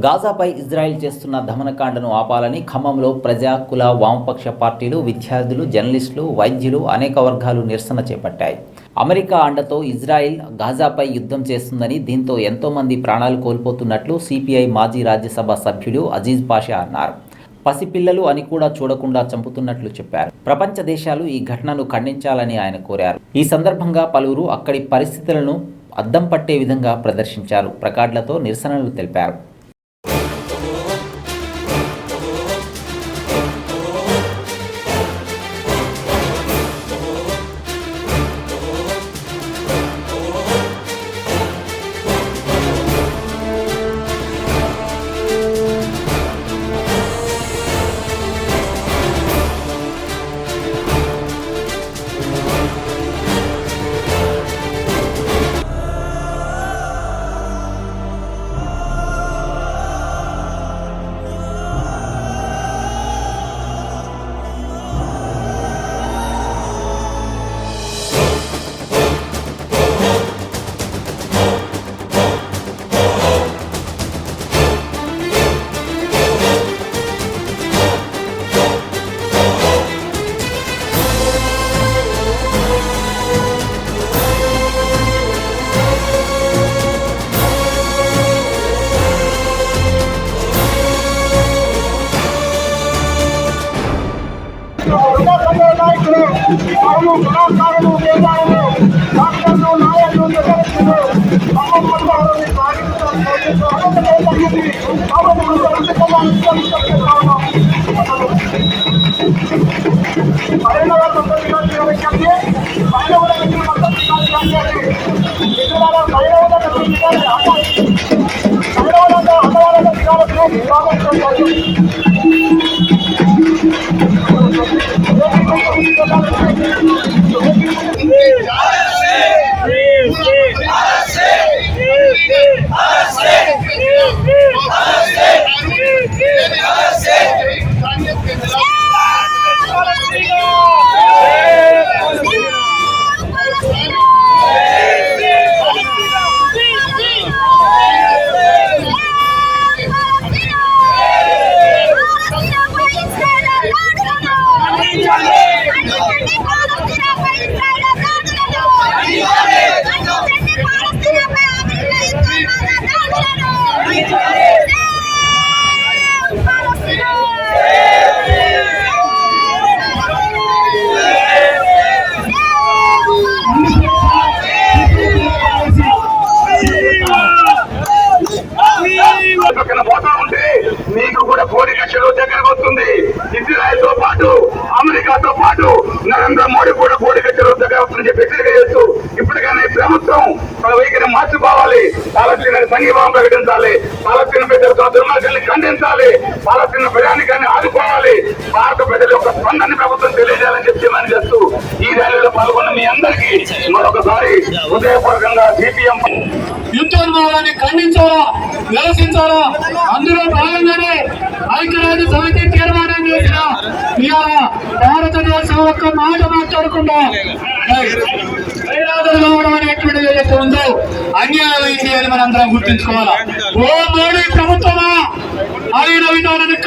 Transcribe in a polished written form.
గాజాపై Israel చేస్తున్న దమనకాండను ఆపాలని ఖమ్మంలో ప్రజా కుల వామపక్ష పార్టీలు, విద్యార్థులు, జర్నలిస్టులు, వైద్యులు అనేక వర్గాలు నిరసన చేపట్టాయి. అమెరికా అండతో ఇజ్రాయెల్ గాజాపై యుద్ధం చేస్తుందని, దీంతో ఎంతోమంది ప్రాణాలు కోల్పోతున్నట్లు సిపిఐ మాజీ రాజ్యసభ సభ్యుడు అజీజ్ పాషా అన్నారు. పసిపిల్లలు అని కూడా చూడకుండా చంపుతున్నట్లు చెప్పారు. ప్రపంచ దేశాలు ఈ ఘటనను ఖండించాలని ఆయన కోరారు. ఈ సందర్భంగా పలువురు అక్కడి పరిస్థితులను అద్దం పట్టే విధంగా ప్రదర్శించారు. ప్లకార్డులతో నిరసనలు తెలిపారు. మీకు కూడా కోడి లక్షలు దగ్గరకు వస్తుంది. ఇజ్రాయెల్ తో పాటు అమెరికాతో పాటు నరేంద్ర మోడీ కూడా కోడి లక్షలు దగ్గర వస్తుందని చెప్పి హెచ్చరిక చేస్తూ ఇప్పటికైనా ప్రభుత్వం వైఖరి మార్చుకోవాలి. పాలస్తీన్ సంఘీభావం ప్రకటించాలి. పాలస్తీన్ ప్రజలతో దుర్మార్గాన్ని ఖండించాలి. పాలస్తీన్ ప్రజానికాన్ని ఆదుకోవాలి. భారత ప్రజల యొక్క స్పందన ప్రభుత్వం తెలియజేయాలని చెప్పి డిమాండ్ చేస్తూ ఈ ర్యాలీలో పాల్గొన్న మీ అందరికీ మరొకసారి హృదయపూర్వకంగా సిపిఎం యుద్ధోన్మానాన్ని ఖండించాలా, నిరసించాలా. అందులో భాగంగానే ఐక్యరాజ్య సమితి తీర్మానం చేసిన ఇవాళ భారతదేశం ఒక్క మాట మాట్లాడకుండా కావడం అనేటువంటిది ఏదైతే ఉందో అన్యాయమైంది అని మనందరం గుర్తించుకోవాలా. ఓ మోడీ ప్రభుత్వమా ఆయన విధానాన్ని